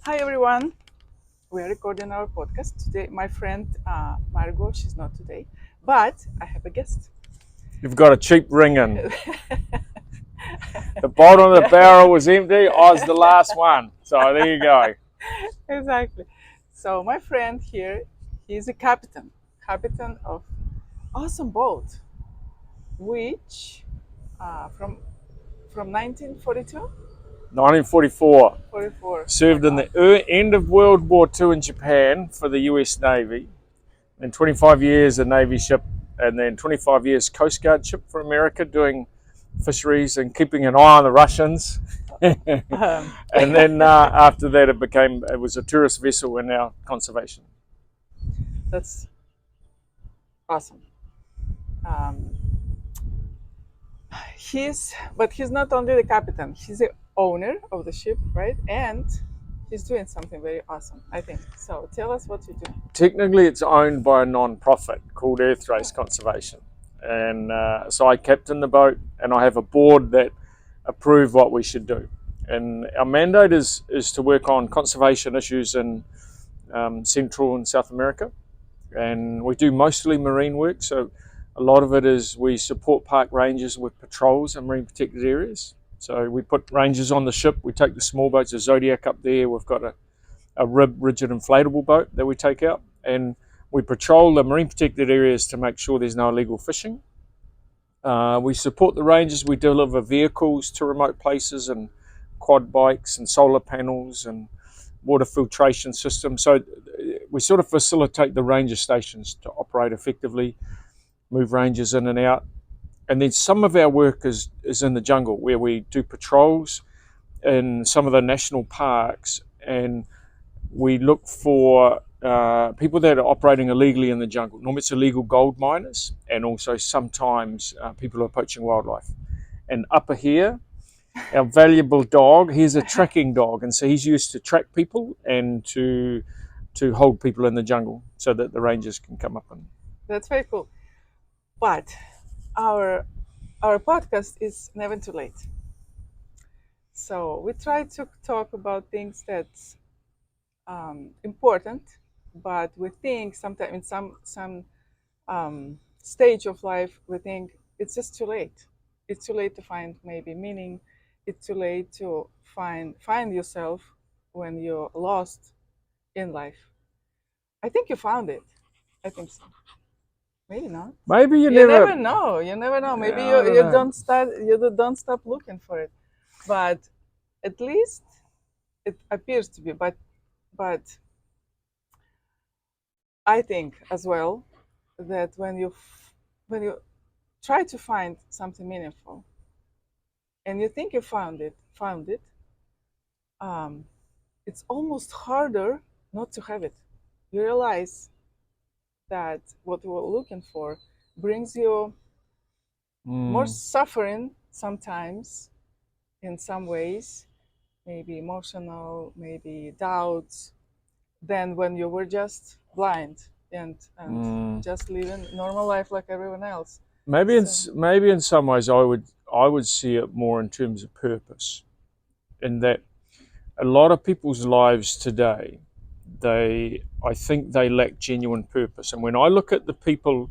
Hi everyone. We are recording our podcast today. My friend Margot, she's not today, but I have a guest. You've got a cheap ring in. The bottom of the barrel was empty. I was the last one. So there you go. Exactly. So my friend here, he's a captain of awesome boat, which from 1942, 1944. 44. My Served in God, the end of World War II in Japan for the US Navy. Then 25 years a Navy ship. And then 25 years Coast Guard ship for America doing fisheries and keeping an eye on the Russians. And um, then after that, it was a tourist vessel and now conservation. that's awesome. Um, but he's not only the captain, he's the owner of the ship, right? And he's doing something very awesome, I think. So tell us what you do. Technically, it's owned by a non-profit called Earth Race Conservation, and so I captain the boat, and I have a board that approve what we should do. And our mandate is to work on conservation issues in Central and South America, and we do mostly marine work. So a lot of it is we support park rangers with patrols in marine protected areas. So we put rangers on the ship. We take the small boats, the Zodiac up there. We've got a rigid inflatable boat that we take out, and we patrol the marine protected areas to make sure there's no illegal fishing. We support the rangers. We deliver vehicles to remote places and quad bikes and solar panels and water filtration systems. So we sort of facilitate the ranger stations to operate effectively, move rangers in and out. And then some of our work is in the jungle where we do patrols in some of the national parks, and we look for people that are operating illegally in the jungle. Normally, it's illegal gold miners, and also sometimes people are poaching wildlife. And up here, our valuable dog, he's a tracking dog, and so he's used to track people and to hold people in the jungle so that the rangers can come up and. That's very cool. But our our podcast is never too late. So we try to talk about things that's important, but we think sometimes in some stage of life we think it's just too late. It's too late to find maybe meaning. It's too late to find yourself when you're lost in life. I think you found it. I think so. Maybe not. Maybe you You never. never know. You never know. Maybe I don't you know. don't stop looking for it. But at least it appears to be. But I think as well that when you try to find something meaningful and you think you found it, um, it's almost harder not to have it. You realize that what you were looking for brings you more suffering sometimes in some ways, maybe emotional, maybe doubts, than when you were just blind and just living normal life like everyone else. So Maybe in some ways I would see it more in terms of purpose, in that a lot of people's lives today, I think they lack genuine purpose. And when I look at the people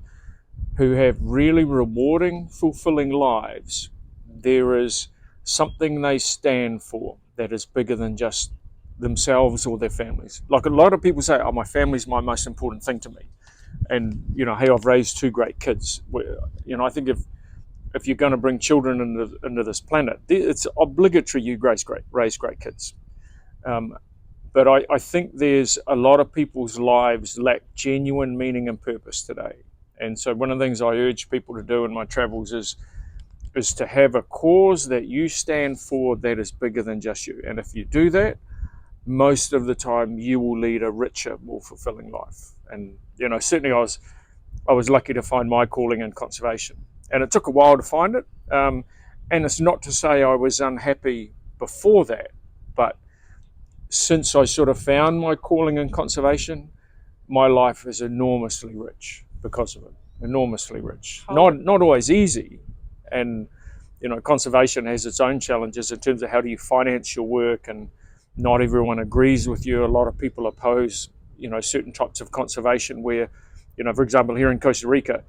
who have really rewarding, fulfilling lives, there is something they stand for that is bigger than just themselves or their families. Like a lot of people say, "Oh, my family's my most important thing to me," and hey, I've raised two great kids. I think if you're going to bring children into this planet, it's obligatory you raise great kids. Um, but I think there's a lot of people's lives lack genuine meaning and purpose today. And so one of the things I urge people to do in my travels is to have a cause that you stand for that is bigger than just you. And if you do that, most of the time you will lead a richer, more fulfilling life. And certainly I was lucky to find my calling in conservation, and it took a while to find it. And it's not to say I was unhappy before that, but since I sort of found my calling in conservation, my life is enormously rich because of it. Enormously rich. how Not always easy, and conservation has its own challenges in terms of how do you finance your work and not everyone agrees with you. A lot of people oppose, certain types of conservation where, for example, here in Costa Rica,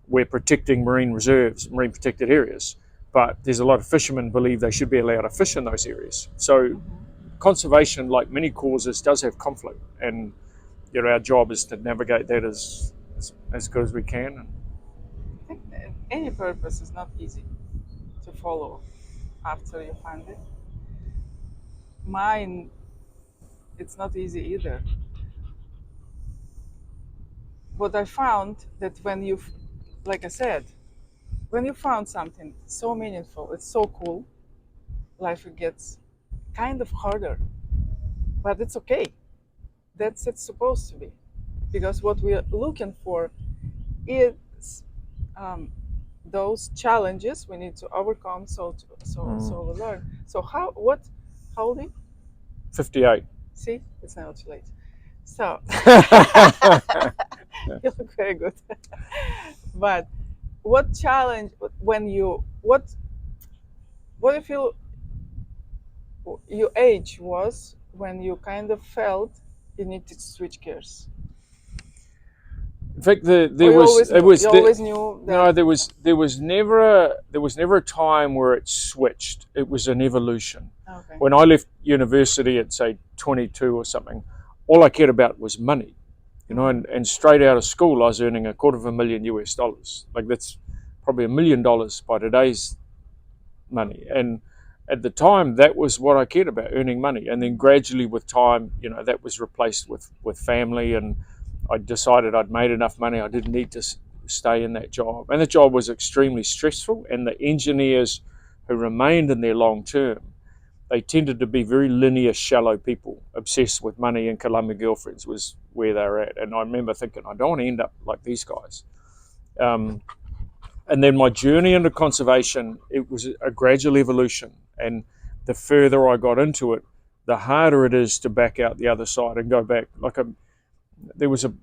we're protecting marine reserves, marine protected areas, but there's a lot of fishermen believe they should be allowed to fish in those areas. So Mm-hmm. conservation, like many causes, does have conflict, and our job is to navigate that as good as we can. I think any purpose is not easy to follow after you find it. Mine, it's not easy either. But I found that like I said, when you found something so meaningful, it's so cool, life gets kind of harder. But it's okay. That's it's supposed to be. Because what we're looking for is um, those challenges we need to overcome so we learn. So how old are you? 58. See, it's never too late. So you look very good. But what challenge when you what do you feel your age was when you kind of felt you need to switch gears? In fact, Or there was it was you always knew that. no, there was never a time where it switched. It was an evolution. Okay. When I left university at say 22 or something, all I cared about was money, Mm-hmm. and straight out of school I was earning a quarter of a million US dollars. Like that's probably $1 million by today's money. And at the time, that was what I cared about, earning money. And then gradually, with time, that was replaced with family. And I decided I'd made enough money. I didn't need to stay in that job. And the job was extremely stressful. And the engineers who remained in there long term, they tended to be very linear, shallow people, obsessed with money and Colombian girlfriends was where they were at. And I remember thinking, I don't want to end up like these guys. Um, and then my journey into conservation, it was a gradual evolution. And the further I got into it, the harder it is to back out the other side and go back. There was a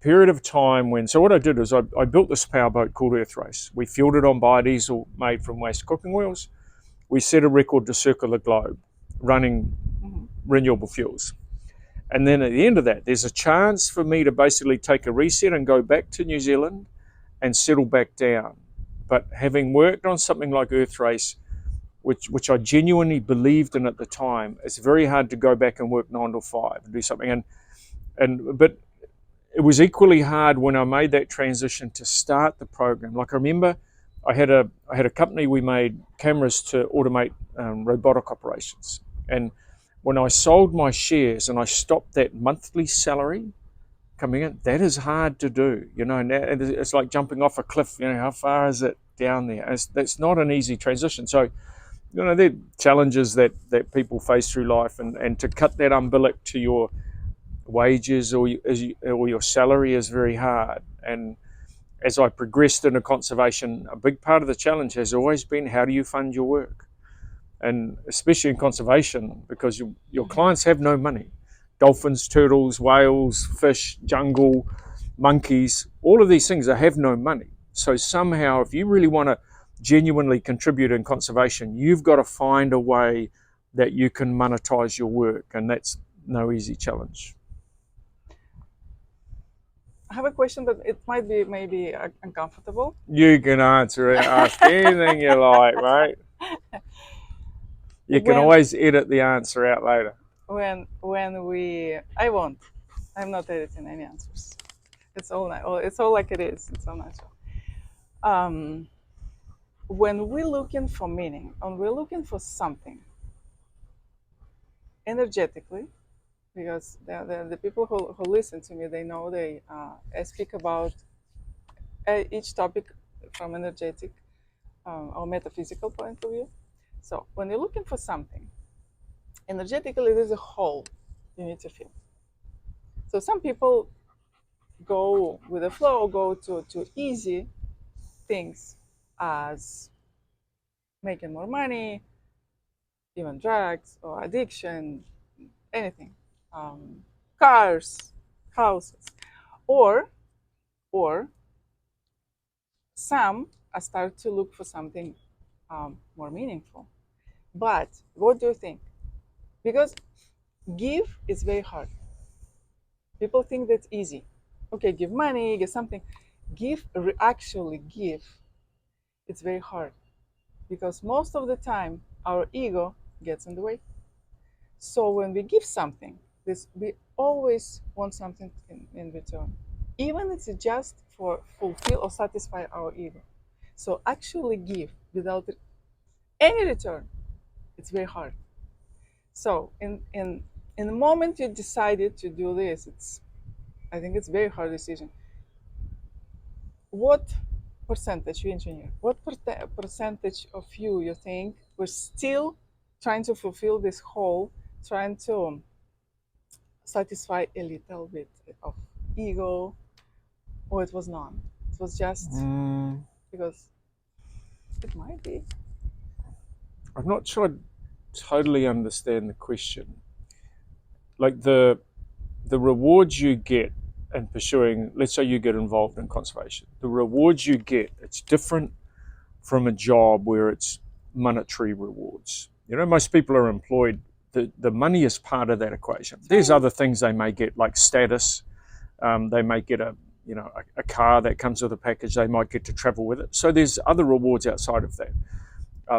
period of time when, so what I did is I built this powerboat called Earth Race. We fueled it on biodiesel made from waste cooking wheels. We set a record to circle the globe running Mm-hmm. renewable fuels. And then at the end of that, there's a chance for me to basically take a reset and go back to New Zealand and settle back down. But having worked on something like Earth Race, which I genuinely believed in at the time, it's very hard to go back and work 9 to 5 and do something. But it was equally hard when I made that transition to start the program. Like I remember, I had a company. We made cameras to automate robotic operations, and when I sold my shares and I stopped that monthly salary coming in, that is hard to do. And it's like jumping off a cliff. How far is it down there? That's not an easy transition. So, there are challenges that people face through life, and to cut that umbilic to your wages or your salary is very hard. And as I progressed into conservation, a big part of the challenge has always been how do you fund your work? And especially in conservation, because your Mm-hmm. clients have no money. Dolphins, turtles, whales, fish, jungle, monkeys, all of these things, they have no money. So somehow, if you really want to genuinely contribute in conservation, you've got to find a way that you can monetize your work, and that's no easy challenge. I have a question, but it might be maybe uncomfortable. You can answer it, ask anything you like, mate. You can When always edit the answer out later. when we I won't. I'm not editing any answers. It's all like it is. It's all natural. Um, when we're looking for meaning, when we're looking for something energetically, because the people who listen to me, they know I speak about each topic from energetic or metaphysical point of view. So when you're looking for something, energetically, there's a hole you need to fill. So some people go with the flow, go to easy things as making more money, even drugs or addiction, anything, um, cars, houses, or or some start to look for something more meaningful. But what do you think? Because Give is very hard. People think that's easy. Okay, give money, give something. Actually give, it's very hard because most of the time our ego gets in the way. So when we give something, we always want something in return, even if it's just for fulfill or satisfy our ego. So actually give without any return, it's very hard. So in the moment you decided to do this, I think it's a very hard decision. What percentage, you engineer, what percentage of you think we're still trying to fulfill this whole, trying to satisfy a little bit of ego, or it was none? It was just because it might be. I'm not sure I totally understand the question. Like the rewards you get in pursuing, let's say you get involved in conservation, the rewards you get, it's different from a job where it's monetary rewards. You know, most people are employed. The money is part of that equation. There's other things they may get, like status. They may get a car that comes with a package. They might get to travel with it. So there's other rewards outside of that.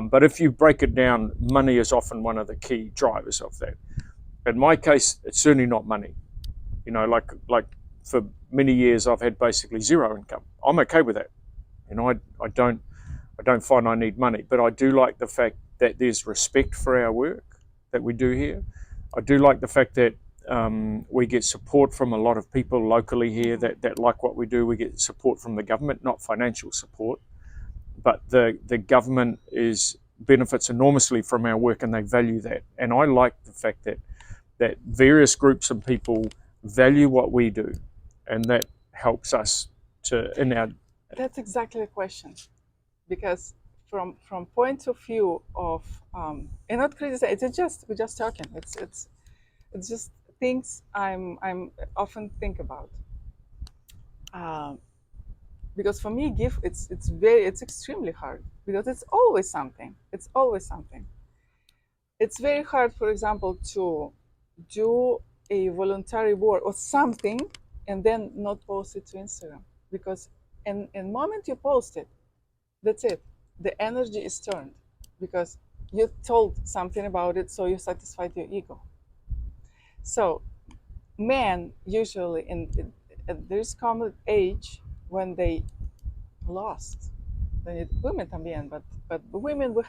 But if you break it down, money is often one of the key drivers of that. In my case, it's certainly not money. You know, like for many years, I've had basically zero income. I'm okay with that. You know, I don't find I need money, but I do like the fact that there's respect for our work that we do here. I do like the fact that we get support from a lot of people locally here that like what we do. We get support from the government, not financial support, but the government benefits enormously from our work, and they value that. And I like the fact that various groups of people value what we do, and that helps us to in our. That's exactly the question, because from point of view of and not criticize, it's just we're just talking. It's just things I'm often think about. Because for me, give it's extremely hard because it's always something. It's always something. It's very hard, for example, to do a voluntary work or something and then not post it to Instagram, because in moment you post it, that's it. The energy is turned because you told something about it, so you satisfied your ego. So men usually there's common age when they lost. Women también, but women we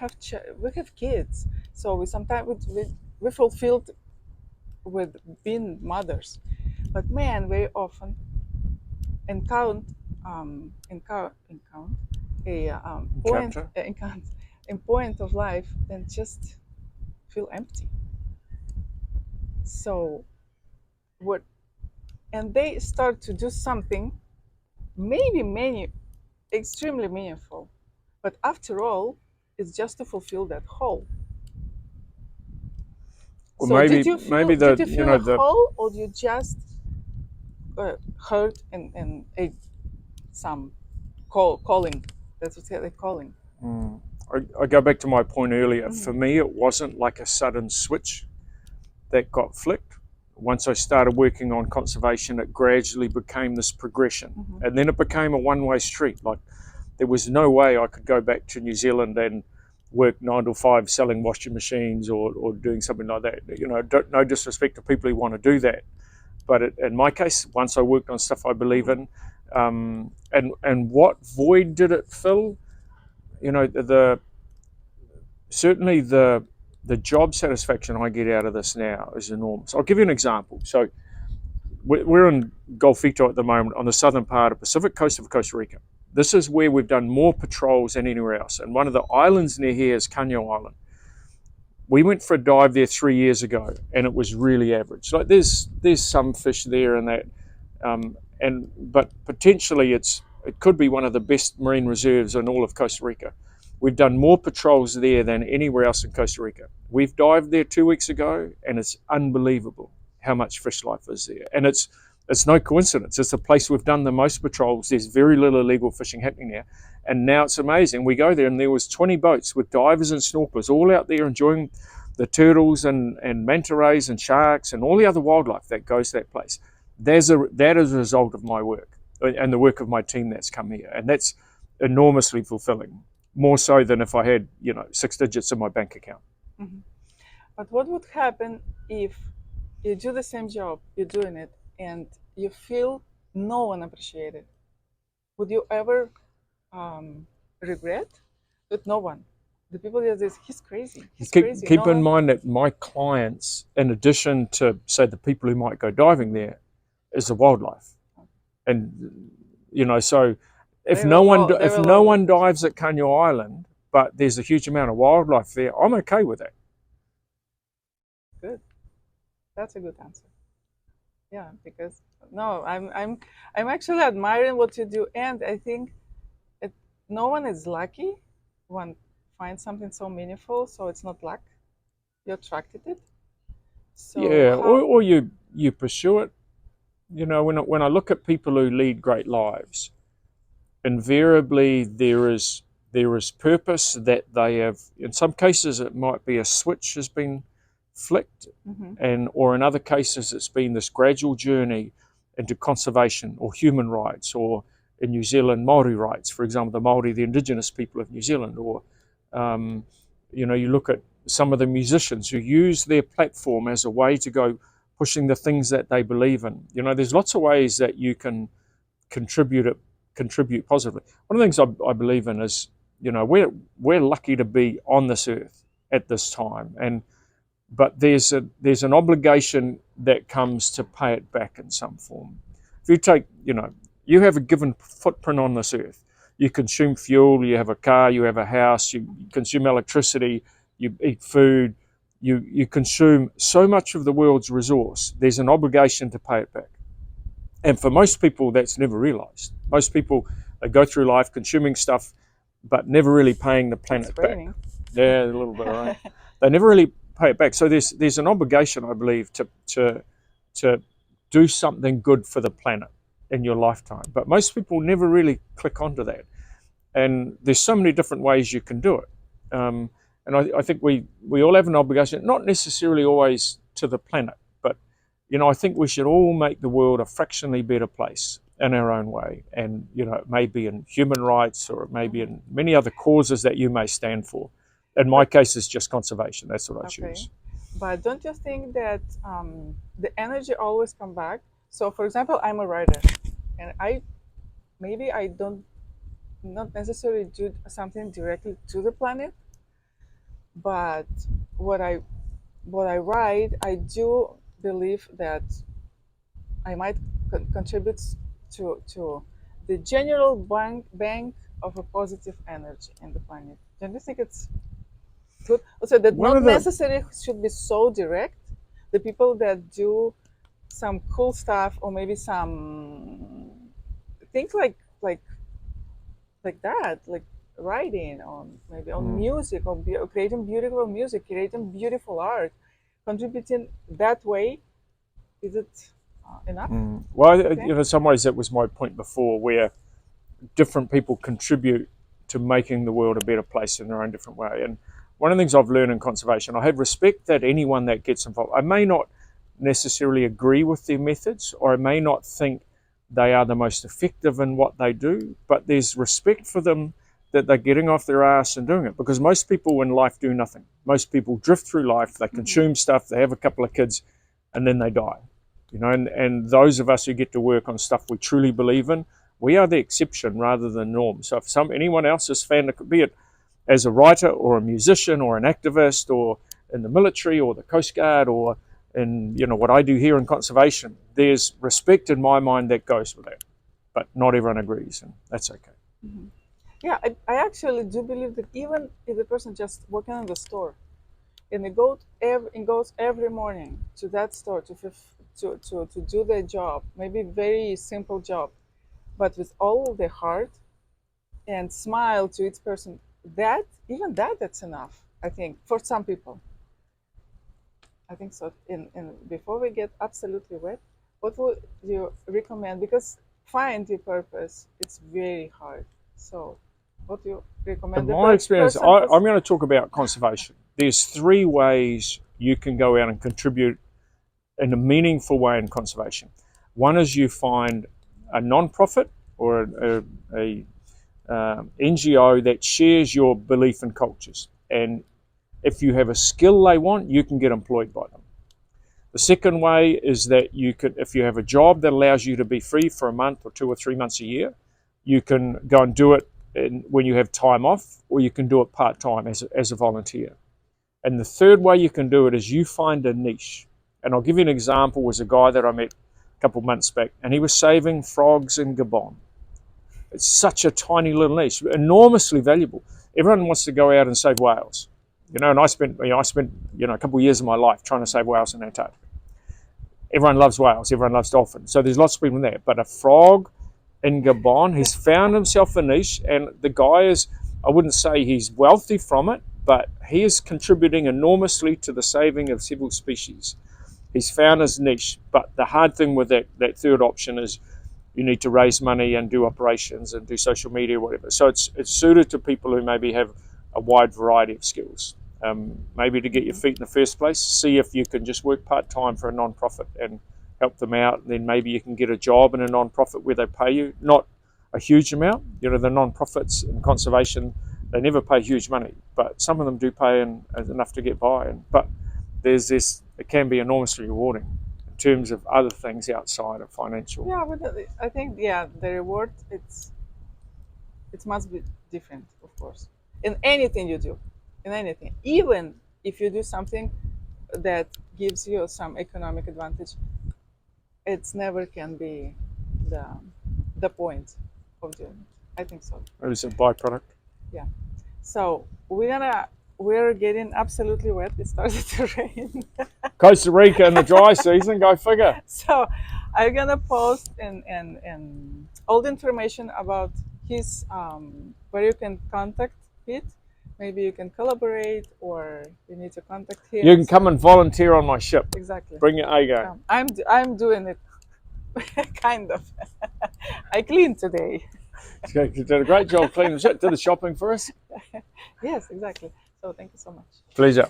have kids, so we sometimes we fulfilled with being mothers, but men very often encounter encounter a point Encounter. encounter a point of life and just feel empty. So what, and they start to do something maybe many extremely meaningful, but after all, it's just to fulfill that hole. Or So maybe did the you you feel know a the hole, or you just hurt and some calling? That's what they're calling. I go back to my point earlier. Mm-hmm. For me, it wasn't like a sudden switch that got flicked. Once I started working on conservation, it gradually became this progression, Mm-hmm. and then it became a one-way street. Like there was no way I could go back to New Zealand and work 9 to 5 selling washing machines or doing something like that. You know, no disrespect to people who want to do that, but in my case, once I worked on stuff I believe Mm-hmm. in, and what void did it fill? You know, certainly the job satisfaction I get out of this now is enormous. I'll give you an example. So we're in Golfito at the moment on the southern part of the Pacific coast of Costa Rica. This is where we've done more patrols than anywhere else. And one of the islands near here is Caño Island. We went for a dive there 3 years ago, and it was really average. Like there's some fish there and that, but potentially it could be one of the best marine reserves in all of Costa Rica. We've done more patrols there than anywhere else in Costa Rica. We've dived there 2 weeks ago, and it's unbelievable how much fish life is there. And it's no coincidence. It's the place we've done the most patrols. There's very little illegal fishing happening there. And now it's amazing. We go there, and there was 20 boats with divers and snorkelers all out there enjoying the turtles and manta rays and sharks and all the other wildlife that goes to that place. That is a result of my work and the work of my team that's come here, and that's enormously fulfilling, more so than if I had 6 digits in my bank account. Mhm. But what would happen if you do the same job, you're doing it, and you feel no one appreciated? Would you ever regret? But no one. The people that says he's crazy. He's Keep crazy. No, keep in no. mind that my clients, in addition to say the people who might go diving there, is the wildlife, and so if They will all. They if will no all. one dives at Kanyo Island, but there's a huge amount of wildlife there, I'm okay with that. Good. That's a good answer. Yeah, because no, I'm actually admiring what you do, and I think it, no one is lucky when finds something so meaningful. So it's not luck. You attracted it. So Yeah, how? or you pursue it. When I look at people who lead great lives, invariably there is purpose that they have. In some cases, it might be a switch has been flicked, Mhm. and or in other cases, it's been this gradual journey into conservation or human rights, or in New Zealand, Maori rights, for example, the Maori, the indigenous people of New Zealand, or um, you look at some of the musicians who use their platform as a way to go pushing the things that they believe in. There's lots of ways that you can contribute it, contribute positively. One of the things I believe in is, we're lucky to be on this earth at this time, but there's an obligation that comes to pay it back in some form. If you take, you have a given footprint on this earth. You consume fuel, you have a car, you have a house, you consume electricity, you eat food, you consume so much of the world's resource. There's an obligation to pay it back. And for most people, that's never realized. Most people, they go through life consuming stuff, but never really paying the It's planet back. raining. Yeah, a little bit, right? They never really pay it back. So there's an obligation, I believe, to do something good for the planet in your lifetime. But most people never really click onto that. And there's so many different ways you can do it. And I think we all have an obligation, not necessarily always to the planet, but I think we should all make the world a fractionally better place in our own way. And it may be in human rights, or it may be Mhm. in many other causes that you may stand for. In my But case, it's just conservation. That's what I okay, choose. but don't you think that the energy always come back? So, for example, I'm a writer, and I don't not necessarily do something directly to the planet, but what I what I write, I do believe that I might contribute to the general bank of a positive energy in the planet. Don't you think it's good? Also, that One not of the necessarily should be so direct. The people that do some cool stuff, or maybe some things like that, like writing on maybe on mm, music, or creating beautiful music, creating beautiful art, contributing that way. Is it enough? well, You think? in some ways, that was my point before, where different people contribute to making the world a better place in their own different way. And one of the things I've learned in conservation, I have respect that anyone that gets involved, I may not necessarily agree with their methods, or I may not think they are the most effective in what they do, but there's respect for them that they're getting off their ass and doing it. Because most people in life do nothing. Most people drift through life, they Hmm. consume stuff, they have a couple of kids, and then they die. And those of us who get to work on stuff we truly believe in, we are the exception rather than norm. So if anyone else is fan, be it as a writer or a musician or an activist or in the military or the Coast Guard or in what I do here in conservation, there's respect in my mind that goes with that. But not everyone agrees, and that's okay. Hmm. Yeah, I actually do believe that even if the person just working in the store, and it goes every morning to that store to do their job, maybe very simple job, but with all the heart and smile to each person, that even that's enough, I think, for some people. I think so. In Before we get absolutely wet, what would you recommend? Because find your purpose, it's very hard. So what do you In recommend the my experience, person who's I'm going to talk about conservation. there's three ways you can go out and contribute in a meaningful way in conservation. One is you find a non-profit or a NGO that shares your belief and cultures, and if you have a skill they want, you can get employed by them. The second way is that you could, if you have a job that allows you to be free for a month or 2 or 3 months a year, you can go and do it when you have time off, or you can do it part-time as a volunteer. And the third way you can do it is you find a niche. And I'll give you an example. Was a guy that I met a couple of months back, and he was saving frogs in Gabon. It's such a tiny little niche, enormously valuable. Everyone wants to go out and save whales, and I spent a couple of years of my life trying to save whales in Antarctica. Everyone loves whales. Everyone loves dolphins. So there's lots of people in there. But a frog in Gabon, he's found himself a niche, and the guy is, I wouldn't say he's wealthy from it, but he is contributing enormously to the saving of several species. He's found his niche, but the hard thing with that third option is you need to raise money and do operations and do social media, whatever. So it's suited to people who maybe have a wide variety of skills. Maybe to get your feet in the first place, see if you can just work part-time for a non-profit and help them out. And then maybe you can get a job in a non-profit where they pay you, not a huge amount. The non-profits in conservation, they never pay huge money, but some of them do pay enough to get by. But there's this, it can be enormously rewarding in terms of other things outside of financial. Yeah, but I think the reward it must be different, of course, in anything you do, in anything, even if you do something that gives you some economic advantage, it's never can be the the point of doing it. I think so. It is a byproduct. Yeah. So we're getting absolutely wet. It started to rain. Costa Rica in the dry season, go figure. So I'm gonna post in all the information about his where you can contact Pete. Maybe you can collaborate, or you need to contact him. You can come and volunteer on my ship. Exactly. Bring your A game. I'm doing it, kind of. I cleaned today. You did a great job cleaning the ship. Did the shopping for us. Yes, exactly. So thank you so much. Pleasure.